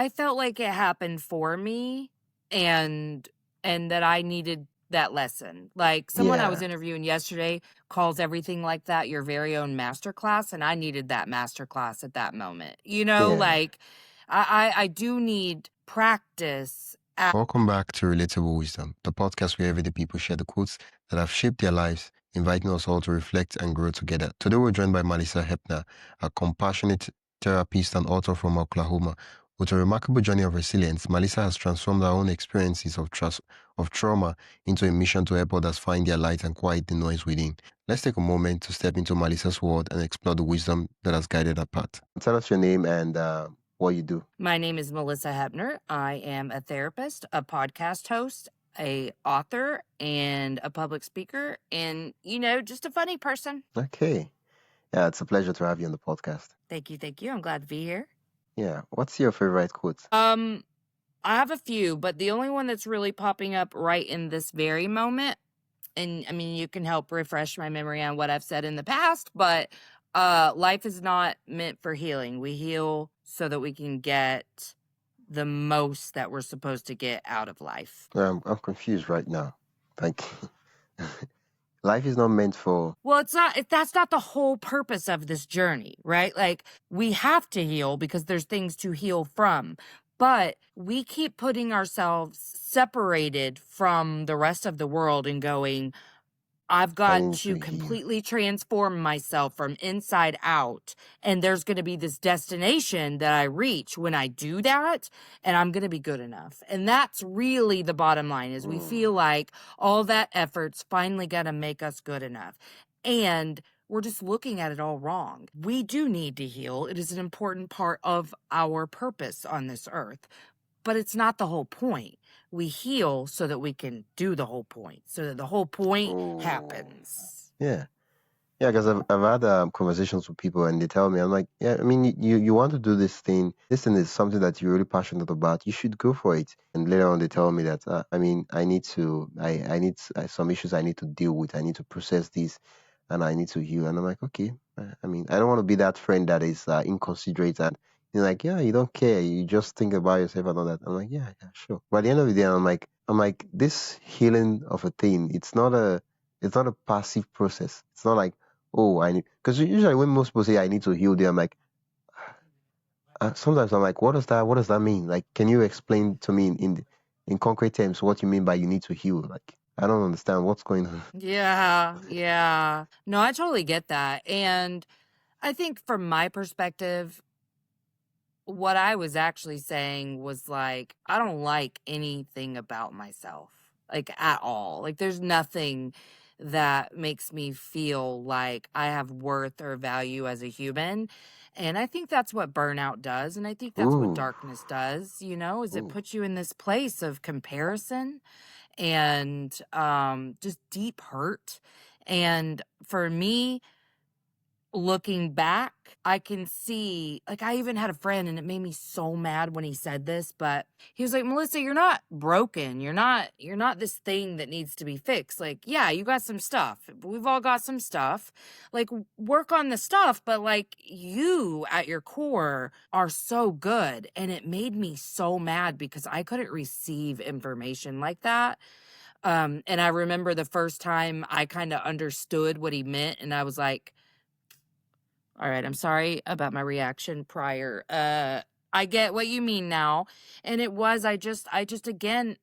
I felt like it happened for me and that I needed that lesson. Like someone I was Yeah, interviewing yesterday calls everything like that your very own masterclass, and I needed that masterclass at that moment. yeah. Like I do need practice. Welcome back to Relatable Wisdom, the podcast where everyday people share the quotes that have shaped their lives, inviting us all to reflect and grow together. Today we're joined by Malisa Hepner, a compassionate therapist and author from Oklahoma. With a remarkable journey of resilience, Malisa has transformed her own experiences of trauma into a mission to help others find their light and quiet the noise within. Let's take a moment to step into Malisa's world and explore the wisdom that has guided her path. Tell us your name and what you do. My name is Malisa Hepner. I am a therapist, a podcast host, a author, and a public speaker, and just a funny person. Okay. Yeah, it's a pleasure to have you on the podcast. Thank you, thank you. I'm glad to be here. Yeah. What's your favorite quote? I have a few, but the only one that's really popping up right in this very moment, and I mean, you can help refresh my memory on what I've said in the past, but life is not meant for healing. We heal so that we can get the most that we're supposed to get out of life. I'm confused right now. Like, life is not meant for. Well, it's not, that's not the whole purpose of this journey, right? Like, we have to heal because there's things to heal from, but we keep putting ourselves separated from the rest of the world and going, I've I got need to to heal. completely transform myself from inside out. And there's going to be this destination that I reach when I do that, and I'm going to be good enough. And that's really the bottom line is we feel like all that effort's finally going to make us good enough. And we're just looking at it all wrong. We do need to heal. It is an important part of our purpose on this earth, but it's not the whole point. We heal so that we can do the whole point, so that the whole point Oh, happens. yeah. Yeah, because I've had conversations with people and they tell me, I'm like, yeah, I mean, you want to do this thing. This thing is something that you're really passionate about. You should go for it. And later on, they tell me that, I mean, I need some issues I need to deal with. I need to process this and I need to heal. And I'm like, okay. I mean, I don't want to be that friend that is inconsiderate and you're like, yeah, you don't care. You just think about yourself and all that. I'm like, yeah, yeah, sure. But at the end of the day, I'm like, this healing of a thing, it's not a passive process. It's not like, oh, I need, because usually when most people say I need to heal, I'm like, sometimes I'm like, what does that mean? Like, can you explain to me in concrete terms what you mean by you need to heal? Like, I don't understand what's going on. Yeah. No, I totally get that. And I think from my perspective, what I was actually saying was like, I don't like anything about myself, like at all. Like, there's nothing that makes me feel like I have worth or value as a human. And I think that's what burnout does. And I think that's what Ooh, darkness does, is it ooh, puts you in this place of comparison and just deep hurt. And for me, looking back, I can see, like, I even had a friend and it made me so mad when he said this, but he was like, Melissa, you're not broken. You're not this thing that needs to be fixed. Like, yeah, you got some stuff. We've all got some stuff. Like, work on the stuff, but like, you at your core are so good. And it made me so mad because I couldn't receive information like that. And I remember the first time I kind of understood what he meant, and I was like, all right, I'm sorry about my reaction prior. I get what you mean now. And it was, I just again,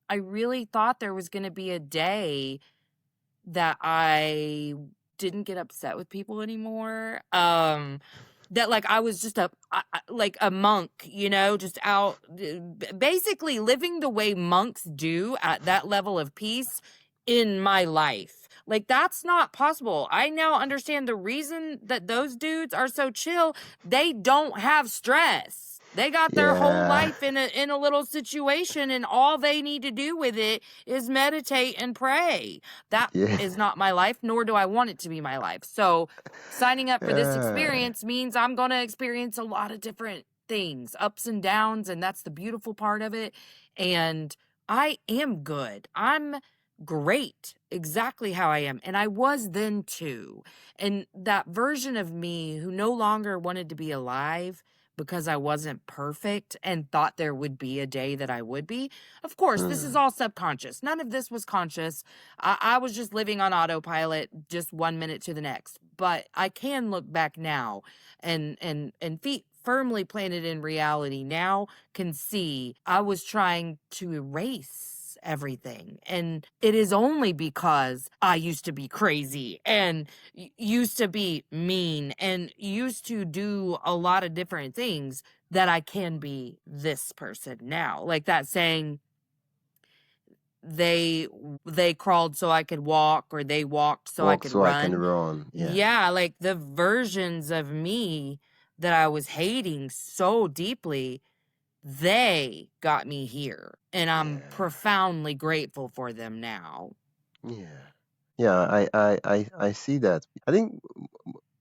I really thought there was going to be a day that I didn't get upset with people anymore. That like I was just like a monk, just out basically living the way monks do at that level of peace in my life. Like, that's not possible. I now understand the reason that those dudes are so chill. They don't have stress. They got their whole yeah, life in a little situation, and all they need to do with it is meditate and pray. That yeah, is not my life, nor do I want it to be my life. So signing up for this uh, experience means I'm going to experience a lot of different things, ups and downs, and that's the beautiful part of it. And I am good. I'm great, exactly how I am. And I was then too. And that version of me who no longer wanted to be alive because I wasn't perfect and thought there would be a day that I would be. Of course, this is Mm. all subconscious. None of this was conscious. I was just living on autopilot, just 1 minute to the next. But I can look back now and feet firmly planted in reality now can see I was trying to erase everything. And it is only because I used to be crazy and used to be mean and used to do a lot of different things that I can be this person now. Like that saying, they they crawled so I could walk, or they walked so I Walk could so I can run. run. Yeah. Yeah, like the versions of me that I was hating so deeply, they got me here, and I'm Yeah. profoundly grateful for them now. Yeah. Yeah, I see that. I think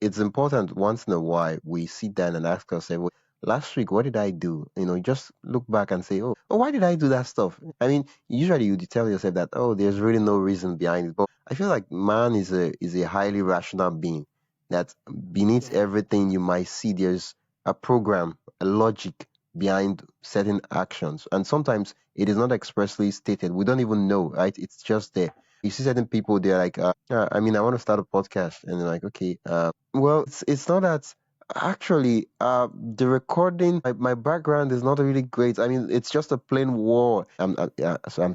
it's important once in a while we sit down and ask ourselves, "Well, last week, what did I do?" Just look back and say, oh, why did I do that stuff? I mean, usually you tell yourself that, oh, there's really no reason behind it. But I feel like man is a highly rational being that beneath Yeah. everything you might see, there's a program, a logic behind certain actions. And sometimes it is not expressly stated. We don't even know, right? It's just there. You see certain people, they're like, I mean, I want to start a podcast. And they're like, okay, well, it's not that actually, the recording, my background is not really great. I mean, it's just a plain wall. Yeah, so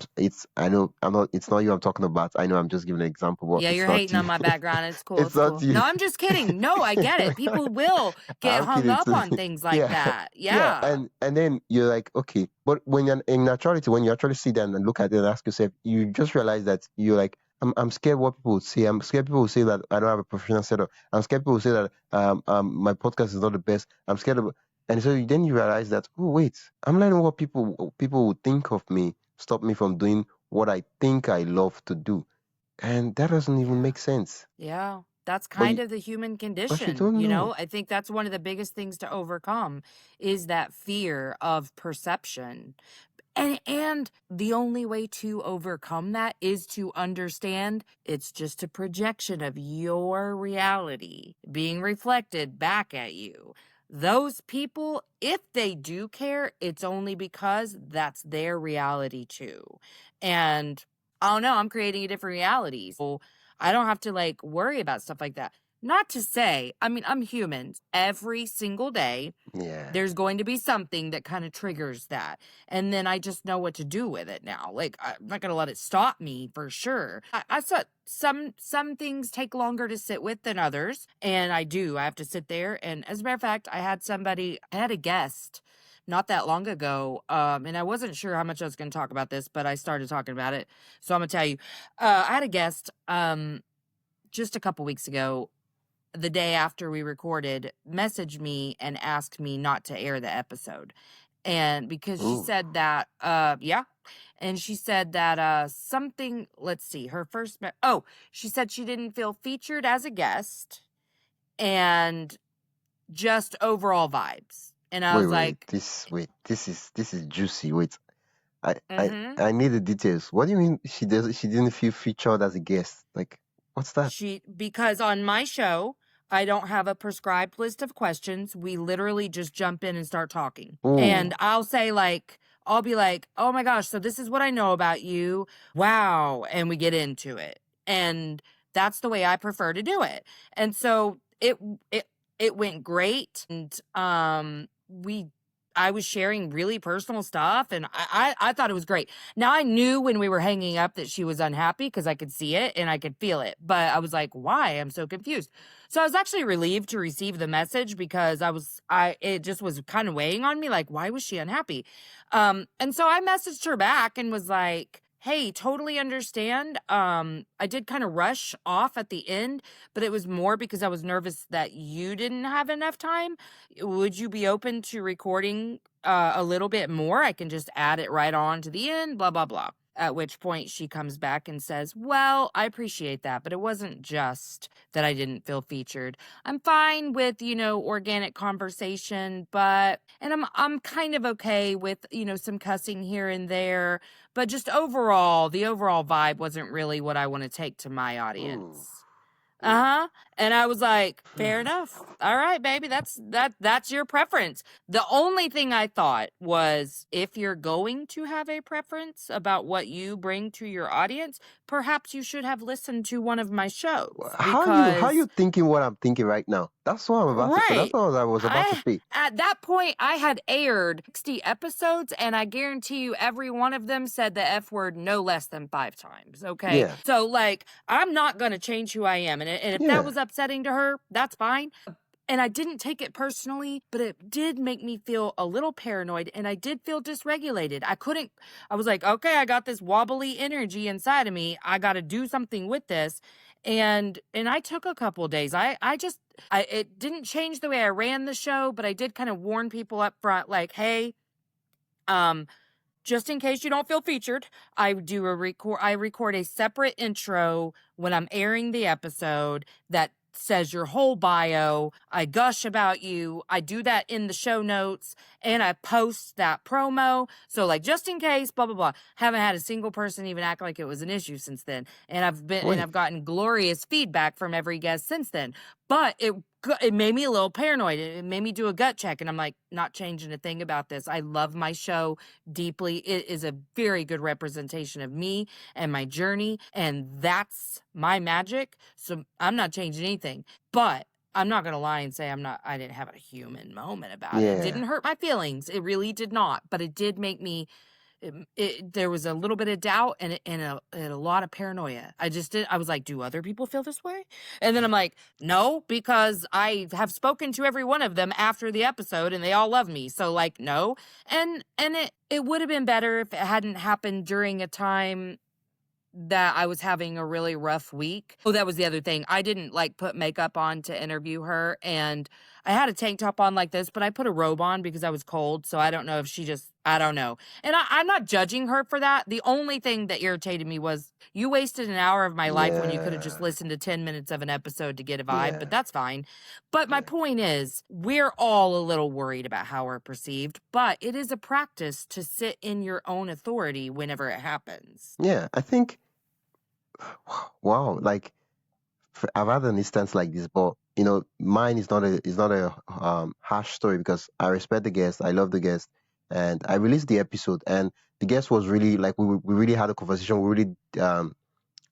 I know I'm not, it's not you I'm talking about. I know I'm just giving an example, but Yeah, it's you're not hating you. on my background. It's cool. It's It's not cool. you. No, I'm just kidding. No, I get it. People will get I'm hung kidding up too. on things like Yeah, that. yeah, Yeah. and then you're like, okay, but when you're in actuality, when you actually sit down and look at it and ask yourself, you just realize that you're like, I'm scared what people would say. I'm scared people will say that I don't have a professional setup. I'm scared people will say that my podcast is not the best. I'm scared of, and so then you realize that, oh wait, I'm learning what people would think of me, stop me from doing what I think I love to do, and that doesn't even Yeah. make sense. Yeah. That's But kind of the human but you condition, don't know. I think that's one of the biggest things to overcome is that fear of perception. And the only way to overcome that is to understand it's just a projection of your reality being reflected back at you. Those people, if they do care, it's only because that's their reality too. And I don't know, I'm creating a different reality. So I don't have to like worry about stuff like that. Not to say, I mean, I'm human. Every single day, Yeah. there's going to be something that kind of triggers that. And then I just know what to do with it now. Like I'm not gonna let it stop me for sure. I said some things take longer to sit with than others. And I do. I have to sit there. And as a matter of fact, I had a guest not that long ago. And I wasn't sure how much I was gonna talk about this, but I started talking about it. So I'm gonna tell you. I had a guest just a couple weeks ago, the day after we recorded, messaged me and asked me not to air the episode. And because she Ooh. said that, yeah. And she said that something, let's see, her first, she said she didn't feel featured as a guest and just overall vibes. And I was like, Wait, this is juicy. Wait, I I mm-hmm. I need the details. What do you mean she didn't feel featured as a guest? Like, what's that? Because on my show, I don't have a prescribed list of questions. We literally just jump in and start talking. And Oh, I'll be like, oh my gosh, so this is what I know about you. Wow. And we get into it. And that's the way I prefer to do it. And so it went great. And I was sharing really personal stuff and I thought it was great. Now I knew when we were hanging up that she was unhappy because I could see it and I could feel it. But I was like, why? I'm so confused. So I was actually relieved to receive the message because it just was kind of weighing on me. Like, why was she unhappy? And so I messaged her back and was like, hey, totally understand. I did kind of rush off at the end, but it was more because I was nervous that you didn't have enough time. Would you be open to recording a little bit more? I can just add it right on to the end, blah, blah, blah. At which point she comes back and says, well, I appreciate that, but it wasn't just that I didn't feel featured. I'm fine with, organic conversation, and I'm kind of okay with, some cussing here and there, but just overall, the overall vibe wasn't really what I want to take to my ooh, audience. Uh-huh. And I was like, fair enough. All right, baby, that's your preference. The only thing I thought was if you're going to have a preference about what you bring to your audience, perhaps you should have listened to one of my shows How you because thinking what I'm thinking right now? That's what I'm about to say. That's right. what I was about to I say. At that point I had aired 60 episodes and I guarantee you every one of them said the F word no less than 5 times, okay? Yeah, So like I'm not going to change who I am and if that yeah, was upsetting to her, that's fine. And I didn't take it personally, but it did make me feel a little paranoid and I did feel dysregulated. I was like, okay, I got this wobbly energy inside of me. I got to do something with this. And I took a couple days. It didn't change the way I ran the show, but I did kind of warn people up front, like, hey, um, just in case you don't feel featured, I record a separate intro when I'm airing the episode that says your whole bio. I gush about you. I do that in the show notes and I post that promo. So like just in case, blah blah blah. Haven't had a single person even act like it was an issue since then. And wait, I've gotten glorious feedback from every guest since then. But it made me a little paranoid. It made me do a gut check and I'm like, not changing a thing about this. I love my show deeply. It is a very good representation of me and my journey, and that's my magic. So I'm not changing anything. But I'm not gonna lie and say I didn't have a human moment about it. It yeah, didn't hurt my feelings. It really did not. But it did make me there was a little bit of doubt and a lot of paranoia. I was like, do other people feel this way? And then I'm like, no, because I have spoken to every one of them after the episode and they all love me. So like, no. And it would have been better if it hadn't happened during a time that I was having a really rough week. Oh, that was the other thing. I didn't like put makeup on to interview her and I had a tank top on like this, but I put a robe on because I was cold. So I don't know if I don't know. And I'm not judging her for that. The only thing that irritated me was you wasted an hour of my life when you could have just yeah, listened to 10 minutes of an episode to get a vibe, but yeah, that's fine. But my yeah, point is, we're all a little worried about how we're perceived, but it is a practice to sit in your own authority whenever it happens. yeah. I think, wow, like I've had an instance like this, but mine is not a harsh story because I respect the guest, I love the guest, and I released the episode, and the guest was really like we really had a conversation, we really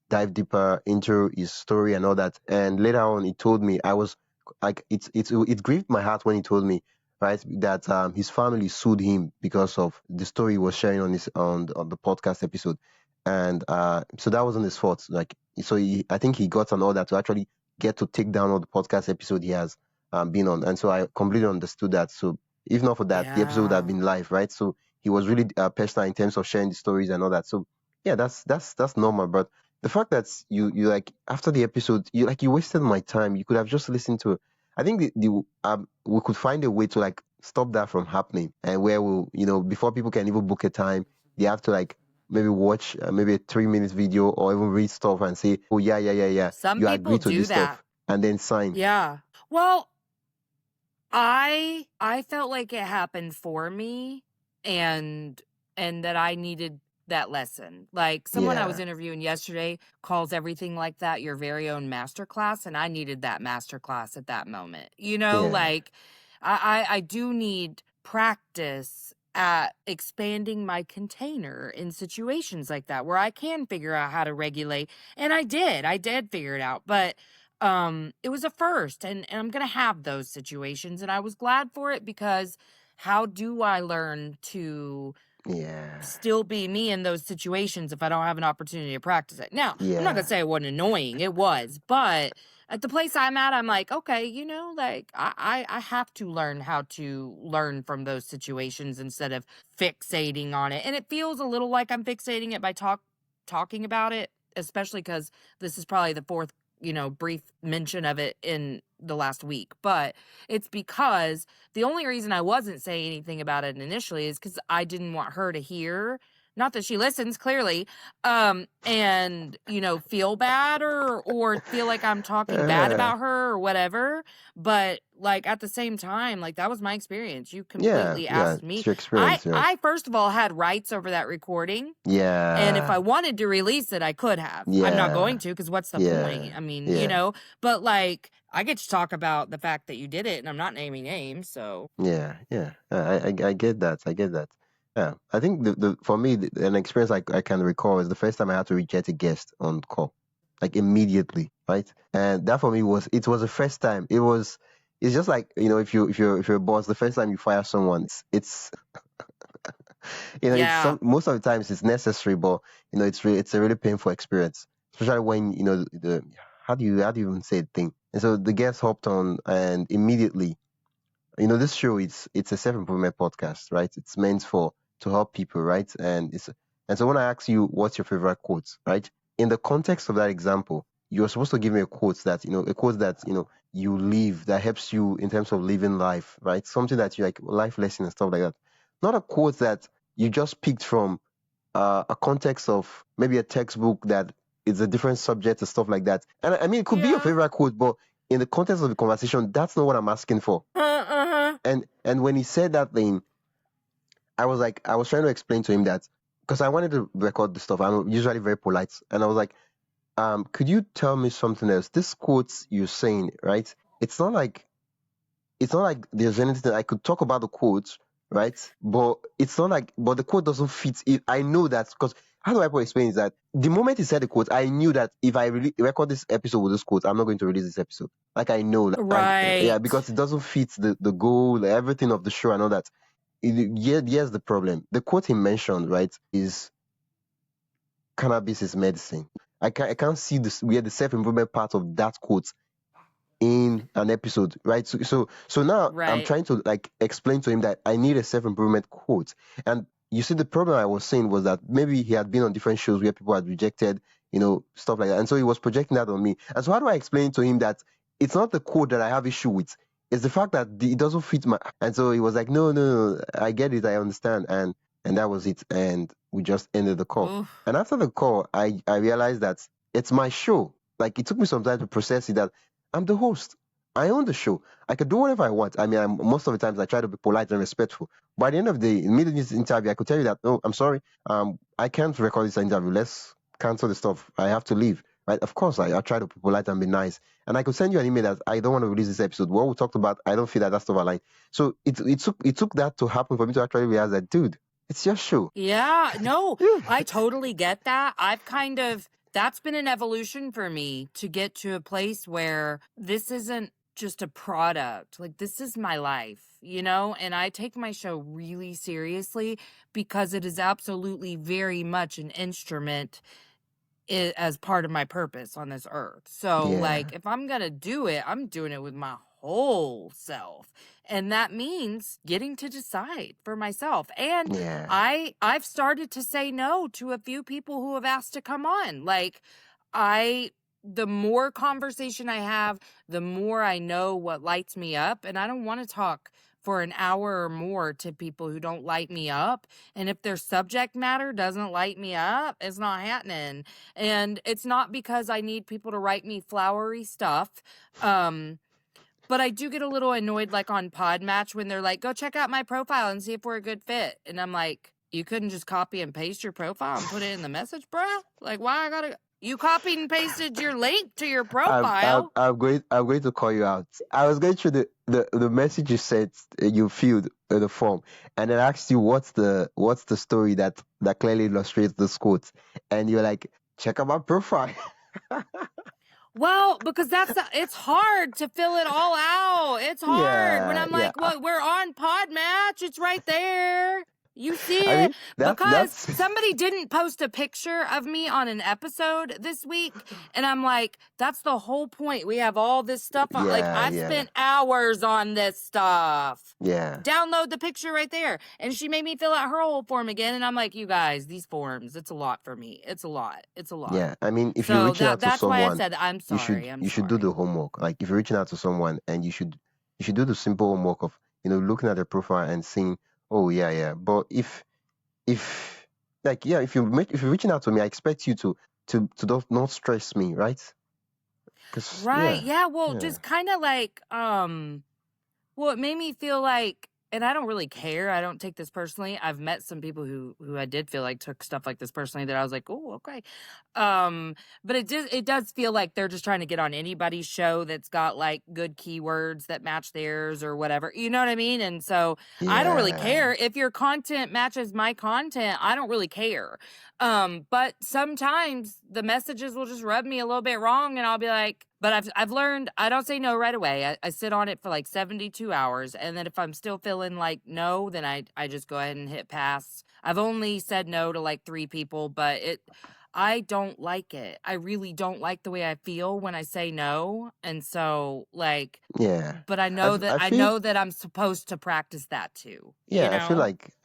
dive deeper into his story and all that. And later on, he told me I was like, it grieved my heart when he told me, right, that his family sued him because of the story he was sharing on his on the podcast episode, and so that wasn't his fault. Like, so I think he got an order to actually get to take down all the podcast episode he has been on, and so I completely understood that. So if not for that, the episode would have Yeah. been live, right? So he was really personal in terms of sharing the stories and all that. So yeah, that's normal, but the fact that you like after the episode you wasted my time, you could have just listened to. I think the we could find a way to like stop that from happening, and where we'll, before people can even book a time, they have to like maybe watch maybe a 3 minute video or even read stuff and say, oh yeah, yeah, yeah, yeah, Some you people agree to do this that. stuff, and then sign. Yeah. Well, I felt like it happened for me and and that I needed that lesson. Like someone I was Yeah, interviewing yesterday calls everything like that your very own masterclass and I needed that masterclass at that moment. yeah, Like I do need practice at expanding my container in situations like that where I can figure out how to regulate and I did figure it out, but it was a first and I'm gonna have those situations and I was glad for it because how do I learn to yeah, still be me in those situations if I don't have an opportunity to practice it? Now, I'm not gonna yeah, say it wasn't annoying, it was, but at the place I'm at, I'm like, okay, like I have to learn how to learn from those situations instead of fixating on it. And it feels a little like I'm fixating it by talking about it, especially because this is probably the fourth, brief mention of it in the last week. But it's because the only reason I wasn't saying anything about it initially is because I didn't want her to hear not that she listens clearly, and, feel bad or feel like I'm talking bad Uh, about her or whatever. But like at the same time, like that was my experience. You yeah, completely yeah, asked me. it's your I experience, yeah. I first of all had rights over that recording. And if Yeah, I wanted to release it, I could have. I'm not yeah, going to, because what's the yeah, point? I mean, yeah, but like I get to talk about the fact that you did it, and I'm not naming names, so yeah, yeah. I get that. I get that. Yeah, I think the for me an experience I can recall is the first time I had to reject a guest on call, like immediately, right? And that for me was the first time. It's just like if you're a boss, the first time you fire someone, it's it's yeah. some most of the times it's necessary, but it's a really painful experience, especially when the how do you even say the thing. And so the guest hopped on, and immediately, this show, it's a self-improvement podcast, right? It's meant for to help people, right? And so when I ask you what's your favorite quote, right? In the context of that example, you're supposed to give me a quote that you live, that helps you in terms of living life, right? Something that you like, life lesson and stuff like that. Not a quote that you just picked from a context of maybe a textbook that is a different subject and stuff like that. And I mean, it could be your Yeah. favorite quote, but in the context of the conversation, that's not what I'm asking for. Uh-huh. And when he said that thing, I was trying to explain to him that, because I wanted to record the stuff. I'm usually very polite, and I was like, could you tell me something else? This quote you're saying, right? It's not like there's anything I could talk about the quote, right? But it's not like, but the quote doesn't fit. I know that, because how do I explain is that the moment he said the quote, I knew that if I really record this episode with this quote, I'm not going to release this episode. Like I know, like yeah, Right. because it doesn't fit the goal, everything of the show and all that. Yeah, here's the problem. The quote he mentioned, right, is cannabis is medicine. I can't see this where the self improvement part of that quote in an episode, right? So now I'm Right. trying to like explain to him that I need a self improvement quote. And you see, the problem I was saying was that maybe he had been on different shows where people had rejected, stuff like that, and so he was projecting that on me. And so how do I explain to him that it's not the quote that I have issue with? It's the fact that it doesn't fit my. And so he was like, no, no, no, I get it, I understand, and that was it. And we just ended the call. Oof. And after the call, I realized that it's my show. Like it took me some time to process it, that I'm the host. I own the show. I can do whatever I want. I mean, most of the times I try to be polite and respectful. By the end of the day, in the middle of this interview, I could tell you that, no, I'm sorry. I can't record this interview. Let's cancel the stuff. I have to leave. Right? Of course, I try to be polite and be nice. And I could send you an email that I don't want to release this episode. What we talked about, I don't feel that that's stuff aligned. So it took that to happen for me to actually realize that, dude, it's your show. Yeah, no, I totally get that. That's been an evolution for me to get to a place where this isn't just a product. Like, this is my life, and I take my show really seriously because it is absolutely very much an instrument as part of my purpose on this earth. So, Yeah, like, if I'm going to do it, I'm doing it with my whole self. And that means getting to decide for myself. And yeah, I've started to say no to a few people who have asked to come on. Like, I the more conversation I have, the more I know what lights me up, and I don't want to talk for an hour or more to people who don't light me up. And if their subject matter doesn't light me up, it's not happening. And it's not because I need people to write me flowery stuff. Um, but I do get a little annoyed, like on Podmatch, when they're like, go check out my profile and see if we're a good fit. And I'm like, you couldn't just copy and paste your profile and put it in the message, bruh? Like, why I gotta. You copied and pasted your link to your profile. I'm going to call you out. I was going through the message you sent, you filled the form, and it asked you what's the story that clearly illustrates this quote, and you're like, check out my profile. Well, because it's hard to fill it all out. It's hard when Yeah, I'm yeah. like, well, we're on Podmatch. It's right there. You see I it mean, that's because that's somebody didn't post a picture of me on an episode this week. And I'm like, that's the whole point. We have all this stuff on. Like, yeah, I've yeah, spent hours on this stuff. yeah, Download the picture right there. And she made me fill out her whole form again. And I'm like, you guys, these forms, it's a lot for me. It's a lot. It's a lot. yeah. I mean, if you're So reaching out to that's why I someone, said, I'm you should sorry. I'm you should do sorry. the homework. Like if you're reaching out to someone, and you should do the simple homework of looking at their profile and seeing, oh yeah, yeah. But if like, yeah, if you're reaching out to me, I expect you to not stress me, right? Because Right. yeah, Yeah. Well, yeah, just kind of like, well, it made me feel like, and I don't really care. I don't take this personally. I've met some people who I did feel like took stuff like this personally that I was like, oh, okay. Um, but it does feel like they're just trying to get on anybody's show that's got like good keywords that match theirs or whatever. You know what I mean? And so I don't really yeah, care if your content matches my content. I don't really care. But sometimes the messages will just rub me a little bit wrong, and I'll be like, but I've learned I don't say no right away. I sit on it for like 72 hours, and then if I'm still feeling like no, then I just go ahead and hit pass. I've only said no to like 3 people, but I don't like it. I really don't like the way I feel when I say no. And so like, yeah. but I I, know that I I feel know that I'm supposed to practice that too, you Yeah, know? I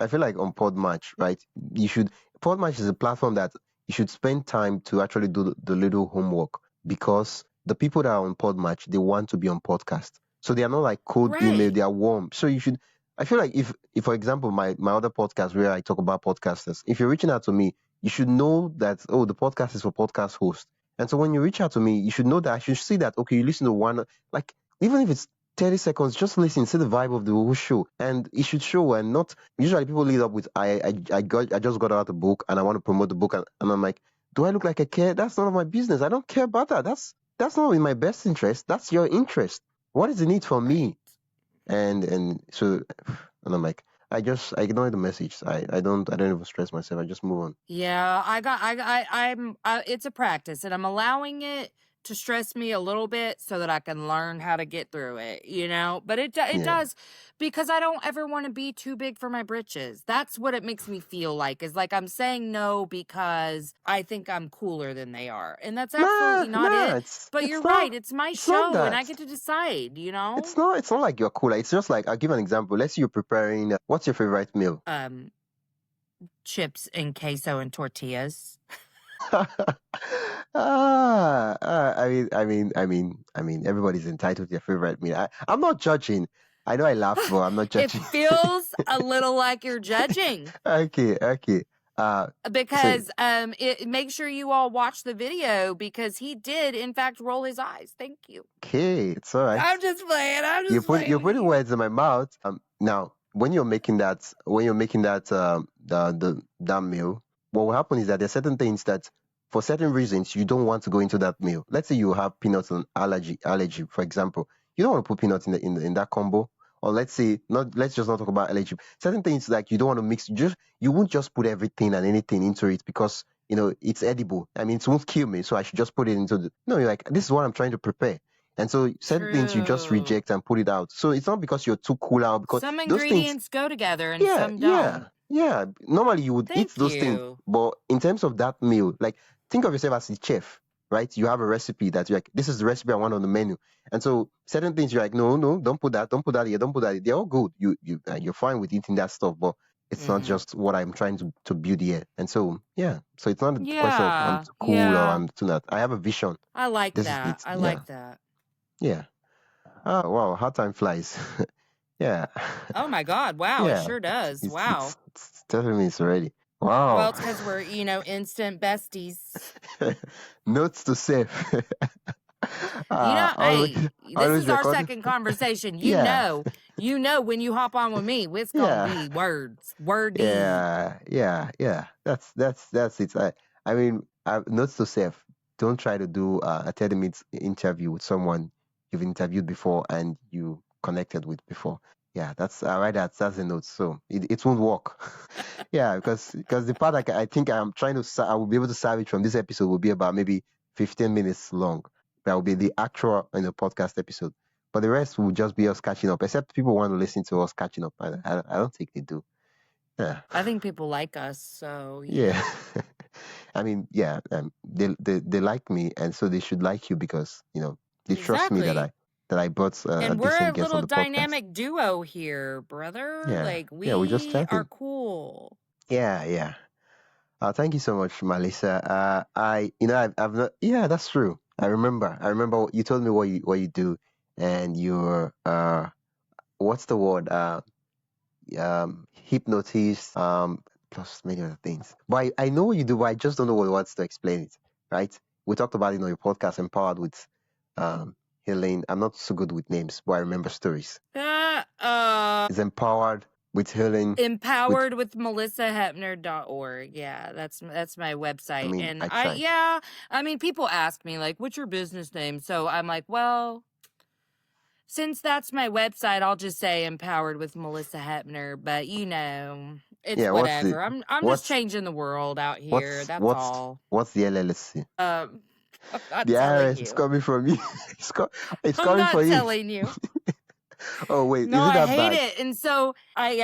feel like on Podmatch, right? You should Podmatch is a platform that you should spend time to actually do the little homework, because the people that are on Podmatch, they want to be on podcast. So they are not like cold email, Right. they are warm. So you should I feel like if for example my other podcast where I talk about podcasters, if you're reaching out to me, you should know that, oh, the podcast is for podcast hosts. And so when you reach out to me, you should know that I should see that, okay, you listen to one, like, even if it's 30 seconds, just listen, see the vibe of the whole show, and it should show. And not usually people lead up with, I just got out the book and I want to promote the book, and I'm like, do I look like I care? That's none of my business. I don't care about that. That's not in my best interest. That's your interest. What is the need for Right. me? And so, and I'm like, I ignore the message. I don't even stress myself. I just move on. Yeah, it's a practice, and I'm allowing it to stress me a little bit so that I can learn how to get through it, you know? But it Yeah. does, because I don't ever want to be too big for my britches. That's what it makes me feel like, is like I'm saying no because I think I'm cooler than they are. And that's Nah, absolutely not nah. it. But you're right, it's my It's not show and I that. get to decide, you know? It's not like you're cooler. It's just like, I'll give an example. Let's say you're preparing, what's your favorite meal? Um Chips and queso and tortillas. Everybody's entitled to their favorite meal. I'm not judging. I know I laughed, but I'm not It judging. feels a little like you're judging. Okay, okay. So Because it make sure you all watch the video, because he did in fact roll his eyes. Thank you. okay, it's all right. I'm just playing You're with putting you. words in my mouth. Now when you're making that that meal, what will happen is that there's certain things that, for certain reasons, you don't want to go into that meal. Let's say you have peanuts and allergy, for example. You don't want to put peanuts in that combo. Or let's say, not let's just not talk about allergy. Certain things, like, you don't want to mix. You won't just put everything and anything into it, because it's edible. I mean, it won't kill me, so I should just put it into the. No, you're like, this is what I'm trying to prepare. And so certain things you just True. reject and put it out. So it's not because you're too cool out, because Some those things, ingredients go together and yeah, some yeah, don't. yeah. Normally you would eat Thank those things, you. but in terms of that meal, like, think of yourself as a chef, right? You have a recipe that you're like, this is the recipe I want on the menu. And so certain things you're like, no, no, don't put that here, don't put that here. They're all good. You're fine with eating that stuff, but it's not Hmm. just what I'm trying to build here. And so, yeah, so it's not a question of I'm Yeah, too cool or yeah. I'm too not. I have a vision. I like This is that. it. I Yeah, like that. yeah. Oh wow, how time flies. Yeah. Oh my God. Wow, it Yeah. sure does. Wow. It's 30 minutes already. Well, Wow. it's because we're, instant besties. Notes to self. Hey, this Always is our record. second conversation. Yeah. You know when you hop on with me, it's gonna Yeah. be words, wordy. Yeah. That's it. Notes to self. Don't try to do a 30 minutes interview with someone you've interviewed before and you connected with before. Yeah, that's right. That's the notes. So it won't work. Yeah, because the part I think I will be able to salvage from this episode will be about maybe 15 minutes long. That will be the actual podcast episode. But the rest will just be us catching up. Except people want to listen to us catching up. I don't think they do. Yeah. I think people like us, so Yeah. I mean, yeah, they like me, and so they should like you, because they trust me that exactly. I brought a And we're decent a guest on little the podcast. dynamic duo here, brother. Yeah, Like yeah, we're just we are chatting. cool. Yeah. Thank you so much, Malissa. I've not. Yeah, that's true. I remember you told me what you do, and you're what's the word? Hypnotist. plus many other things. But I know what you do, but I just don't know what words to explain it, right? We talked about it on your podcast, Empowered with Healing. I'm not so good with names, but I remember stories. It's Empowered with Healing. Empowered with MalissaHepner.org. Yeah, that's my website. I mean, And I tried. I mean, people ask me like, what's your business name? So I'm like, well, since that's my website, I'll just say Empowered with Malisa Hepner. But it's Yeah, whatever. I'm just what's changing the world out here. That's all. what's the LLC? I'm not The telling IRS is you. coming from you. It's I'm coming not for you. telling you. Oh wait, No, is it I that hate bad? it. And so I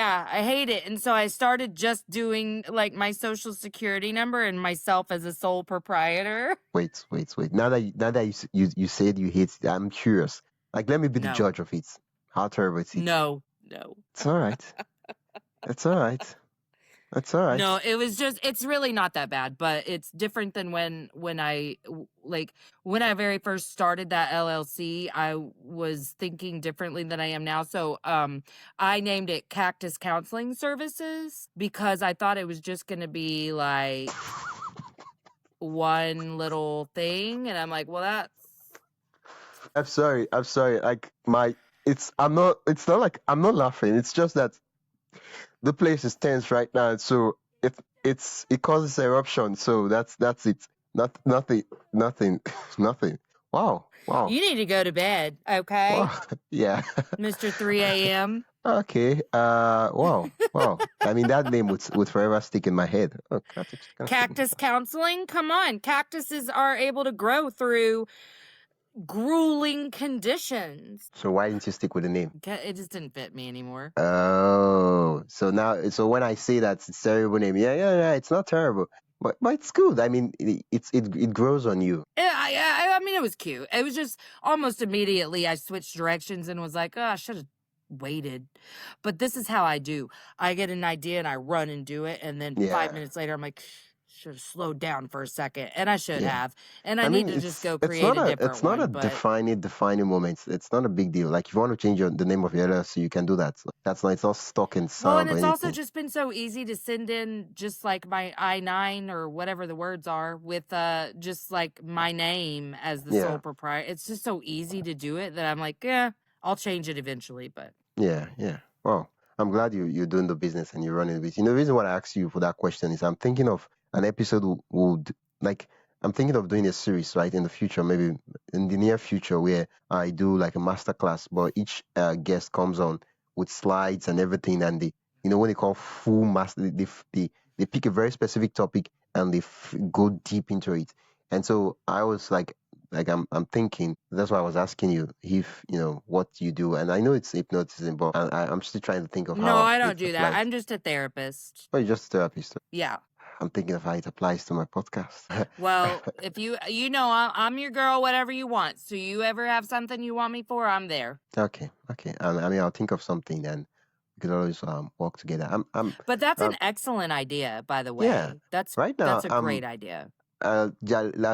hate it. And so I started just doing like my social security number and myself as a sole proprietor. Wait. Now that you said you hate it, I'm curious. Like, let me be the No. judge of it. How terrible is it? No. It's all right. It's all right. That's all right. No, it's really not that bad, but it's different than when when I very first started that LLC, I was thinking differently than I am now. So, I named it Cactus Counseling Services because I thought it was just going to be like one little thing. And I'm like, well, I'm sorry. Like it's not like I'm not laughing. It's just that the place is tense right now. So it causes eruption. So that's it. Nothing. Nothing. Wow. you need to go to bed. Okay. Wow. Yeah. Mr. 3 a.m. Okay. Wow. I mean, that name would forever stick in my head. Oh, Cactus counseling? Come on. Cactuses are able to grow through grueling conditions. So why didn't you stick with the name? It just didn't fit me anymore. Oh, so when I say that it's a terrible name, yeah, it's not terrible, but it's good. I mean, it grows on you. I mean, it was cute. It was just almost immediately I switched directions and was like, oh, I should have waited. But this is how I do. I get an idea and I run and do it. And then 5 minutes later, I'm like, should have slowed down for a second. And I should have. And I need to just go create a different one. It's not a defining moment. It's not a big deal. Like, if you want to change the name of your LLC, you can do that. It's not stuck in sound. Well, and it's also just been so easy to send in just like my I-9 or whatever the words are with just like my name as the sole proprietor. It's just so easy to do it that I'm like, yeah, I'll change it eventually. But yeah. Well, I'm glad you're doing the business and you're running with it. The reason why I asked you for that question is I'm thinking of an episode I'm thinking of doing a series, right, in the future, maybe in the near future, where I do like a masterclass, but each guest comes on with slides and everything, and when they call full master, they pick a very specific topic and they go deep into it. And so I was like I'm thinking, that's why I was asking you if what you do, and I know it's hypnotism, but I'm still trying to think of how. No, I don't do that. I'm just a therapist. Oh, you're just a therapist. Yeah. I'm thinking of how it applies to my podcast. Well, if I'm your girl, whatever you want. So you ever have something you want me for, I'm there. Okay. I mean, I'll think of something and we could always work together. But that's an excellent idea, by the way. Yeah. That's right now. That's a great idea. I'll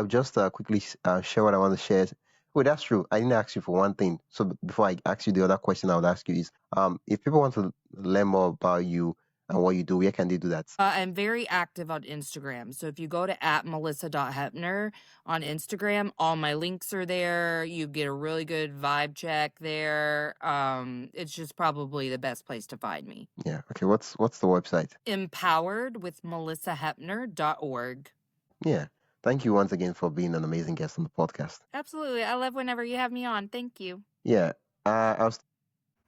just quickly share what I want to share. Oh, that's true. I didn't ask you for one thing. So before I ask you the other question, I would ask you is if people want to learn more about you and what you do, where can they do that? I'm very active on Instagram. So if you go to @Malissa.Hepner on Instagram, all my links are there. You get a really good vibe check there. It's just probably the best place to find me. Yeah. Okay. What's the website? Empowered with MalissaHepner.org. Yeah. Thank you once again for being an amazing guest on the podcast. Absolutely. I love whenever you have me on. Thank you. Yeah.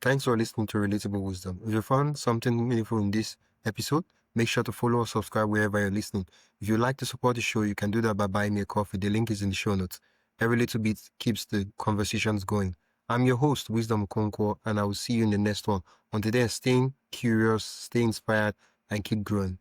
Thanks for listening to Relatable Wisdom. If you found something meaningful in this episode, make sure to follow or subscribe wherever you're listening. If you'd like to support the show, you can do that by buying me a coffee. The link is in the show notes. Every little bit keeps the conversations going. I'm your host, Wisdom Okonkwo, and I will see you in the next one. Until then, stay curious, stay inspired, and keep growing.